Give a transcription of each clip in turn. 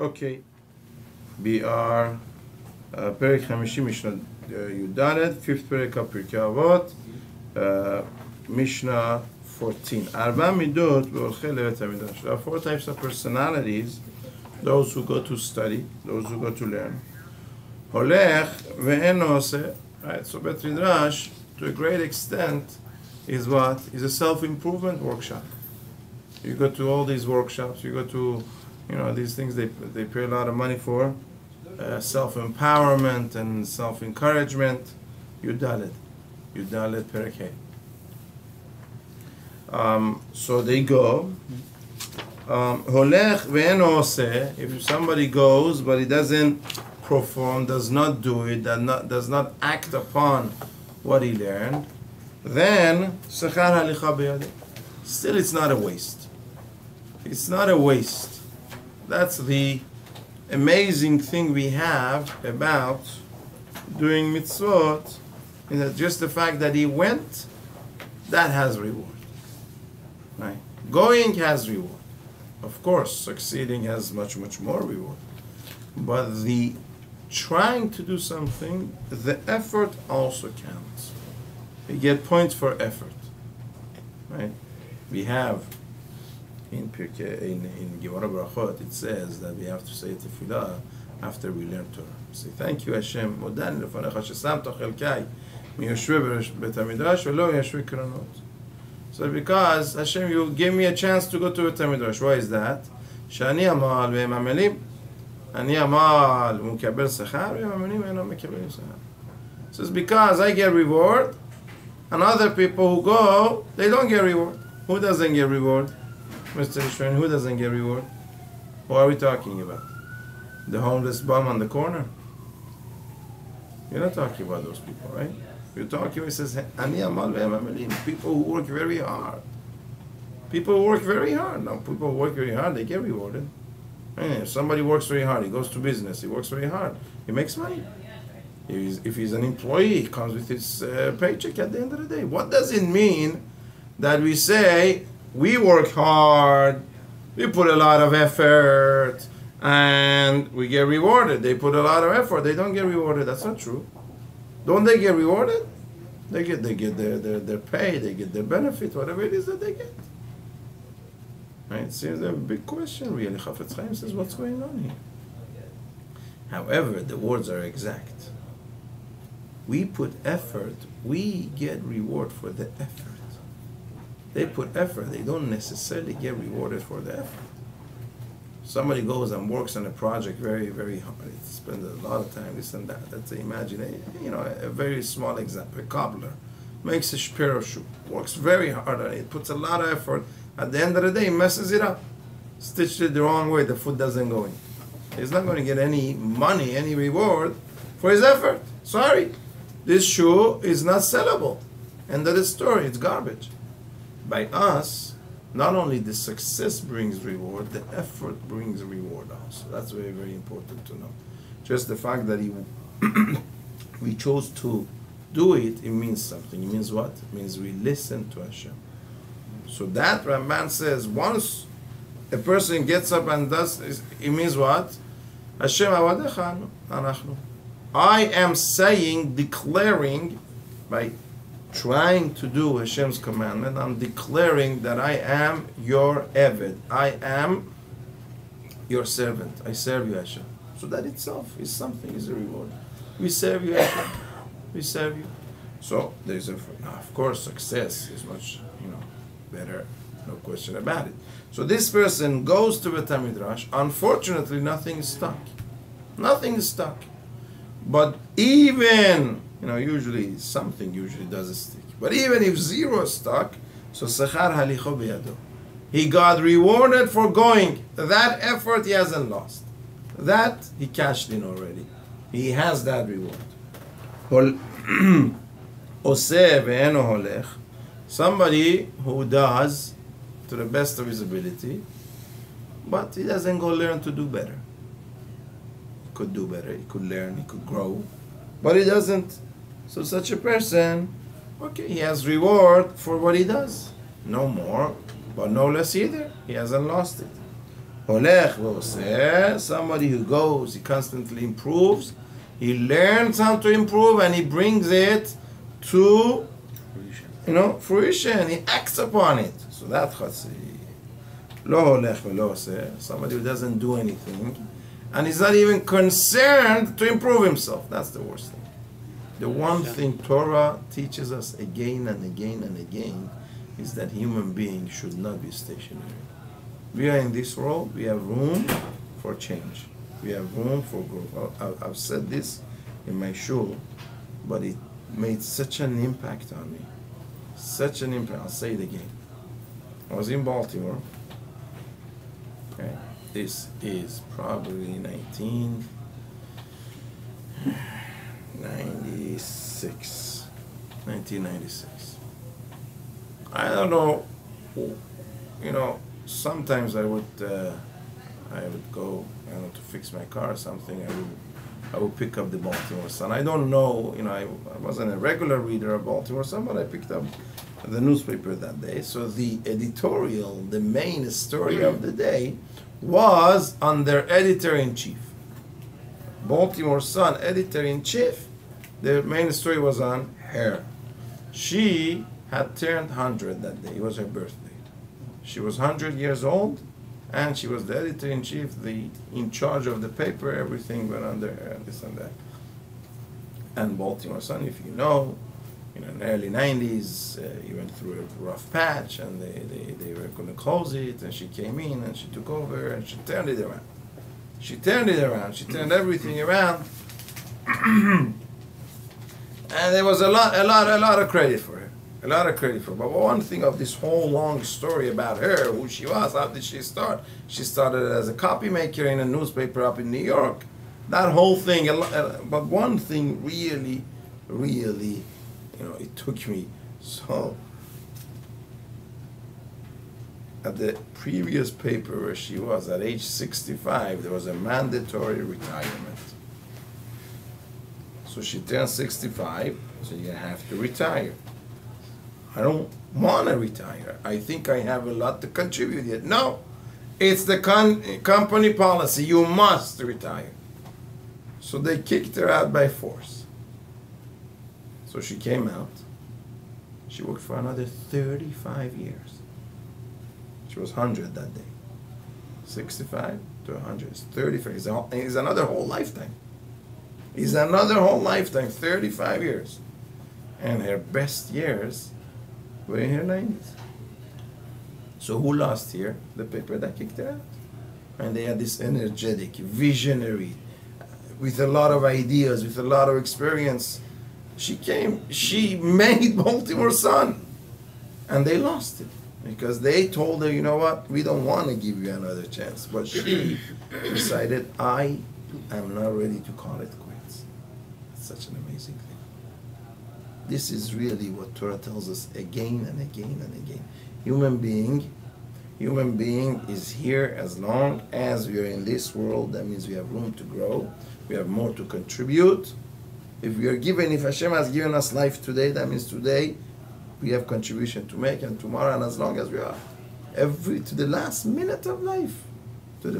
Okay. We are Pirke 50 Mishnah Yudalet, 5th Pirke of Pirke Avot, Mishnah 14. Arba midot v'olchei levet hamidrash. There are 4 types of personalities: those who go to study, those who go to learn. Holech ve'eno oseh. Right. So Bet Midrash, to a great extent, is what? Is a self-improvement workshop. You go to all these workshops. You go to, these things they pay a lot of money for. Self-empowerment and self-encouragement. Yudalet Pirke. So they go. Holech ve'eno oseh. If somebody goes but he doesn't perform, does not do it, does not act upon what he learned, then sechar halicha beyadeh. Still, it's not a waste. It's not a waste. That's the amazing thing we have about doing mitzvot, is that just the fact that he went, that has reward. Right? Going has reward. Of course, succeeding has much, much more reward. But the trying to do something, the effort also counts. You get points for effort. Right? We have in Pirke, in Gemara Brachot, it says that we have to say tefillah after we learn Torah. Say, thank you Hashem, modani lefanecha shesamta chelkai miyoshvei bet hamidrash velo yoshvei kranot. So because Hashem, you gave me a chance to go to Bet HaMidrash. Why is that? Shani amal ve'em amelim. Ani amal mukabel sechar ve'em amelim eno mekabel sechar. So it's because I get reward, and other people who go, they don't get reward. Who doesn't get reward? Mr. Rishon, who doesn't get reward? Who are we talking about? The homeless bum on the corner? You're not talking about those people, right? You're talking, it says, Ani amal ve'em amelim. People who work very hard. People who work very hard. Now, people who work very hard, they get rewarded. If somebody works very hard, he goes to business, he works very hard, he makes money. If he's an employee, he comes with his paycheck at the end of the day. What does it mean that we say, we work hard, we put a lot of effort, and we get rewarded? They put a lot of effort, they don't get rewarded. That's not true. Don't they get rewarded? They get their pay, they get their benefit, whatever it is that they get. Right? It seems a big question, really. Chafetz Chaim says, what's going on here? However, the words are exact. We put effort, we get reward for the effort. They put effort, they don't necessarily get rewarded for the effort. Somebody goes and works on a project very, very hard. He spends a lot of time, this and that. Let's say, imagine a very small example. A cobbler makes a pair of shoes, works very hard on it, puts a lot of effort. At the end of the day, he messes it up. Stitched it the wrong way, the foot doesn't go in. He's not going to get any money, any reward for his effort. Sorry. This shoe is not sellable. End of the story, it's garbage. By us, not only the success brings reward, the effort brings reward also. That's very, very important to know. Just the fact that we chose to do it, it means something. It means what? It means we listen to Hashem. So that Ramban says, once a person gets up and does, it means what? Hashem avadecha anachnu. I am saying, declaring, by trying to do Hashem's commandment, I'm declaring that I am your Avot. I am your servant. I serve you, Hashem. So that itself is something, is a reward. We serve you, Hashem. We serve you. So there's of course, success is much, better, no question about it. So this person goes to Bet HaMidrash. Unfortunately, nothing is stuck. Nothing is stuck. But even, usually something does stick. But even if 0 is stuck, so sechar halicha beyado. He got rewarded for going. That effort he hasn't lost. That he cashed in already. He has that reward. Oseh ve'eno holech. Somebody who does to the best of his ability, but he doesn't go learn to do better. He could do better, he could learn, he could grow, but he doesn't. So such a person, okay, he has reward for what he does. No more, but no less either. He hasn't lost it. Holech v'oseh, somebody who goes, he constantly improves, he learns how to improve, and he brings it to, fruition. He acts upon it. So that chatzi. Lo holech v'lo oseh, somebody who doesn't do anything, and he's not even concerned to improve himself. That's the worst thing. The one thing Torah teaches us again and again and again is that human beings should not be stationary. We are in this world, we have room for change. We have room for growth. I've said this in my shul, but it made such an impact on me. Such an impact. I'll say it again. I was in Baltimore. Okay. This is probably 1996. I don't know, sometimes I would go, to fix my car or something. I would pick up the Baltimore Sun. I don't know, I wasn't a regular reader of Baltimore Sun, but I picked up the newspaper that day. So the editorial, the main story of the day, was on their editor-in-chief. Baltimore Sun editor-in-chief, the main story was on her. She had turned 100 that day. It was her birthday. She was 100 years old, and she was the editor-in-chief, in charge of the paper. Everything went under her, this and that. And Baltimore Sun, if you know, in the early 90s, he went through a rough patch, and they were going to close it, and she came in, and she took over, and she turned it around. She turned everything around. And there was a lot of credit for her. But one thing of this whole long story about her, who she was, how did she start? She started as a copy maker in a newspaper up in New York. That whole thing, but one thing really, it took me so. At the previous paper where she was, at age 65, there was a mandatory retirement. So she turned 65, so you have to retire. I don't want to retire. I think I have a lot to contribute yet. No, it's the company policy. You must retire. So they kicked her out by force. So she came out. She worked for another 35 years. She was 100 that day. 65 to 100 is 35. It's another whole lifetime. 35 years. And her best years were in her 90s. So who lost here? The paper that kicked her out. And they had this energetic, visionary, with a lot of ideas, with a lot of experience. She made Baltimore Sun. And they lost it. Because they told her, you know what, we don't want to give you another chance. But she decided, I am not ready to call it quits. It's such an amazing thing. This is really what Torah tells us again and again and again. Human being is here as long as we are in this world. That means we have room to grow. We have more to contribute. If Hashem has given us life today, that means today we have contribution to make, and tomorrow, and as long as we are, to the last minute of life, we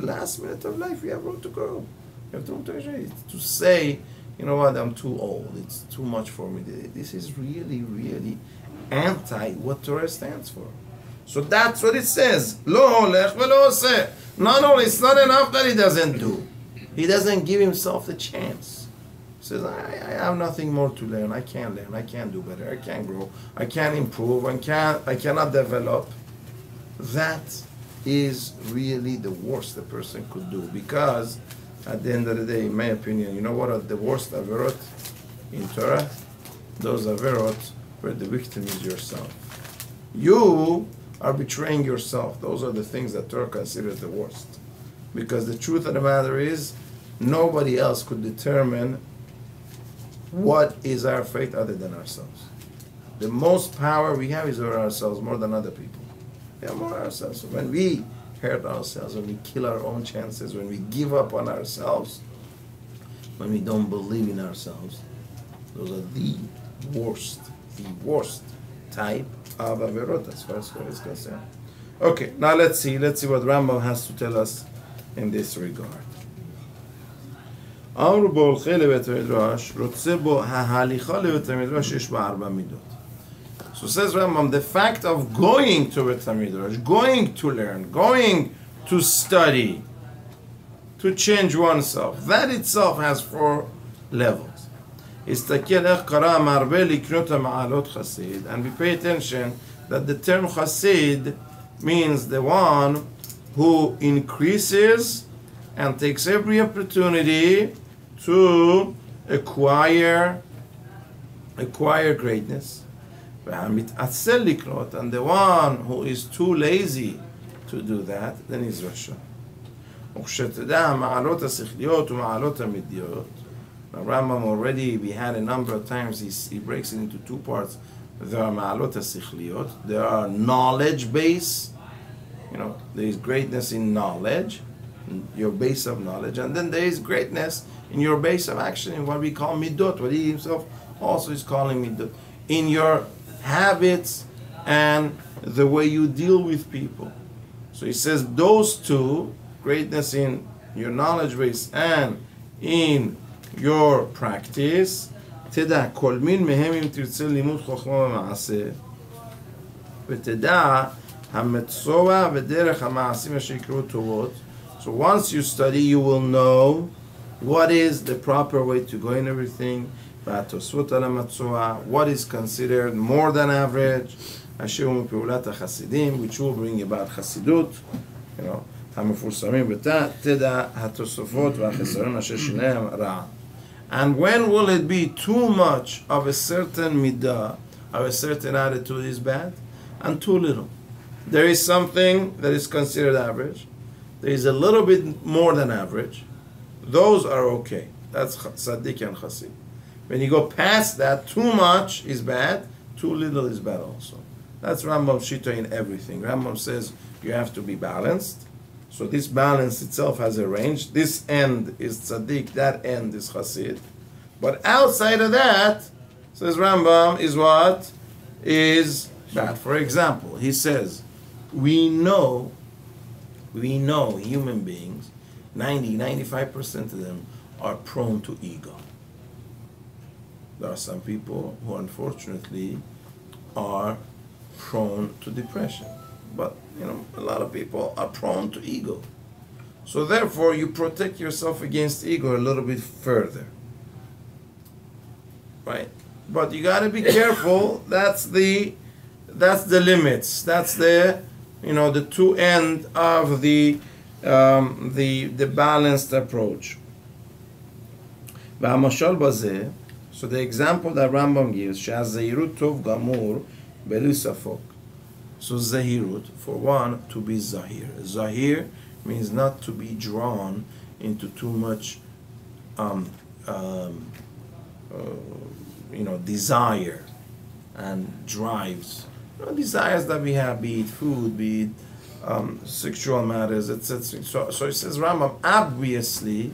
have room to grow. We have room to say, you know what, I'm too old, it's too much for me. This is really anti what Torah stands for. So that's what it says. Lo holech v'lo oseh. Not only, it's not enough that he doesn't do. He doesn't give himself the chance. He says, I have nothing more to learn. I can't learn. I can't do better. I can't grow. I can't improve. I cannot develop. That is really the worst a person could do. Because at the end of the day, in my opinion, you know what are the worst averot in Torah? Those averot where the victim is yourself. You are betraying yourself. Those are the things that Torah considers the worst. Because the truth of the matter is, nobody else could determine what is our fate other than ourselves. The most power we have is over ourselves more than other people. We have more ourselves. So when we hurt ourselves, when we kill our own chances, when we give up on ourselves, when we don't believe in ourselves, those are the worst type of averot as far as Torah is concerned. Okay, now let's see what Rambam has to tell us in this regard. אמרו בהולכי לבית המדרש, רוצה בו ההליכה לבית המדרש יש בה 4 מידות. So says Rambam, the fact of going to Beit HaMidrash, going to learn, going to study, to change oneself, that itself has 4 levels. הסתכל איך קרא המרבה לקנות המעלות חסיד, and we pay attention that the term Hasid means the one who increases and takes every opportunity to acquire greatness. And the one who is too lazy to do that, then is Rasha. Now Rambam already, we had a number of times, he breaks it into 2 parts. There are ma'alot ha-sichliot, there are knowledge base, there is greatness in knowledge, your base of knowledge, and then there is greatness in your base of action, in what we call midot, what he himself also is calling midot, in your habits and the way you deal with people. So he says those 2, greatness in your knowledge base and in your practice, תדע, כל מין מהם אם תרצה לימוד חוכמה ומעשה, ותדע, המצוע ודרך המעשים אשר יקראו טובות. So once you study, you will know what is the proper way to go in everything, והתוספות על המצוע, what is considered more than average, אשר הוא מפעולת החסידים, which will bring about חסידות, המפורסמים ותדע, התוספות והחסרון אשר שניהם רע. And when will it be too much of a certain midah, of a certain attitude is bad, and too little? There is something that is considered average. There is a little bit more than average. Those are okay. That's tzaddik and chassid. When you go past that, too much is bad, too little is bad also. That's Rambam's shita in everything. Rambam says you have to be balanced. So this balance itself has a range. This end is tzaddik, that end is chassid. But outside of that, says Rambam, is what is bad. For example, he says, we know human beings, 95% of them are prone to ego. There are some people who unfortunately are prone to depression. But, a lot of people are prone to ego. So therefore, you protect yourself against ego a little bit further. Right? But you got to be careful. That's the limits. That's the, the 2 end of the balanced approach. So the example that Rambam gives, she'azehirut tov gamur belu safok. So zahirut, for one, to be zahir. Zahir means not to be drawn into too much, desire and drives. Desires that we have, be it food, be it sexual matters, etc. So it says Rambam, obviously,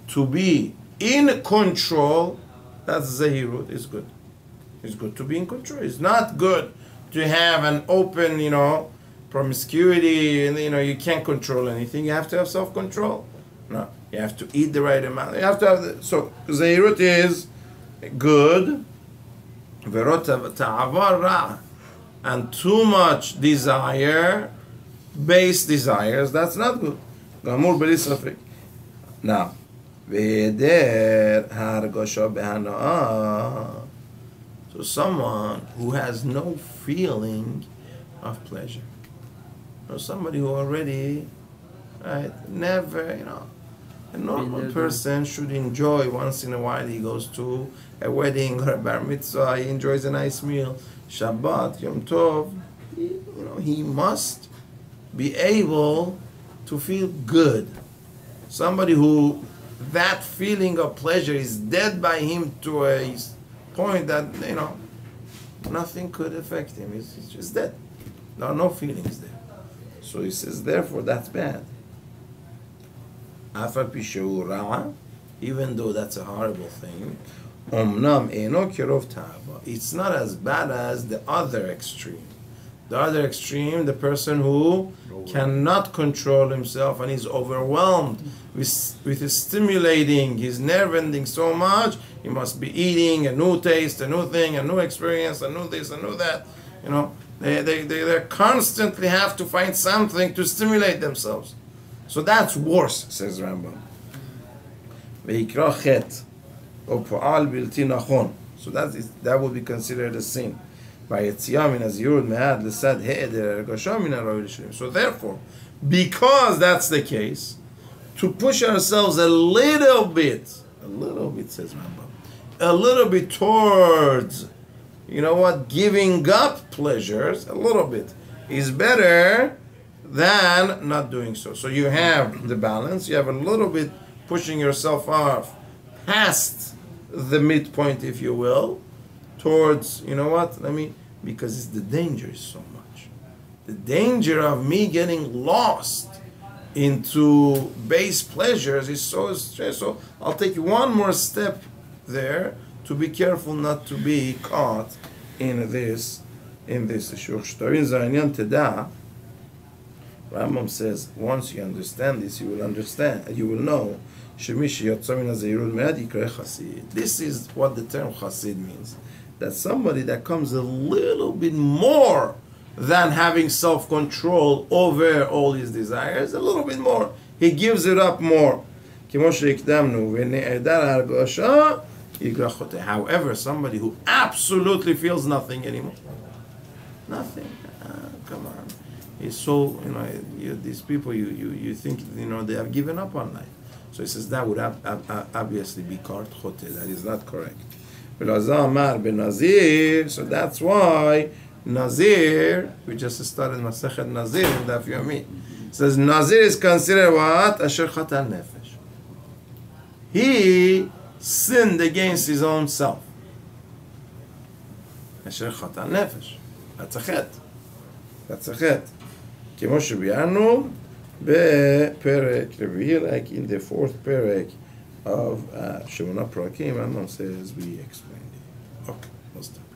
to be in control, that's zahirut, is good. It's good to be in control. It's not good to have an open, promiscuity, and you can't control anything. You have to have self-control. No, you have to eat the right amount. You have to have so zahirut is good, and too much desire, base desires, that's not good. Gamur beli safek. Now, so someone who has no feeling of pleasure, or somebody who already, never, a normal person should enjoy once in a while. He goes to a wedding or a bar mitzvah, he enjoys a nice meal, Shabbat, Yom Tov, he must be able to feel good. Somebody who that feeling of pleasure is dead by him to a point that, nothing could affect him. He's just dead. There are no feelings there. So he says, therefore, that's bad. Even though that's a horrible thing, it's not as bad as the other extreme. The other extreme, the person who cannot control himself and is overwhelmed with his stimulating, his nerve ending so much, he must be eating a new taste, a new thing, a new experience, a new this, a new that. You know, they constantly have to find something to stimulate themselves. So that's worse, says Rambam. Ve'ikra chet, or po'al bilti nachon. So that would be considered a sin. So therefore, because that's the case, to push ourselves a little bit, says Rabbi, a little bit towards, you know what, giving up pleasures, a little bit, is better than not doing so. So you have the balance, you have a little bit pushing yourself off past the midpoint, if you will, towards, you know what, because it's the danger is so much. The danger of me getting lost into base pleasures is so stressful. So I'll take one more step there to be careful not to be caught in this. Rambam says, once you understand this, you will know. This is what the term chassid means. That somebody that comes a little bit more than having self-control over all his desires, a little bit more. He gives it up more. However, somebody who absolutely feels nothing anymore. Nothing. Come on. He's so, these people, you think, they have given up on life. So he says that would obviously be called chote. That is not correct. So that's why Nazir, we just started Masechet Nazir in Daf Yomi. Says Nazir is considered what? Asher Chatan Nefesh. He sinned against his own self. Asher Chatan Nefesh. That's a chet. That's a chet. כמו שביארנו בפרק רביעי, like in the fourth perek of Shemona Prakim, Rambam says we explained it. Okay, let's start.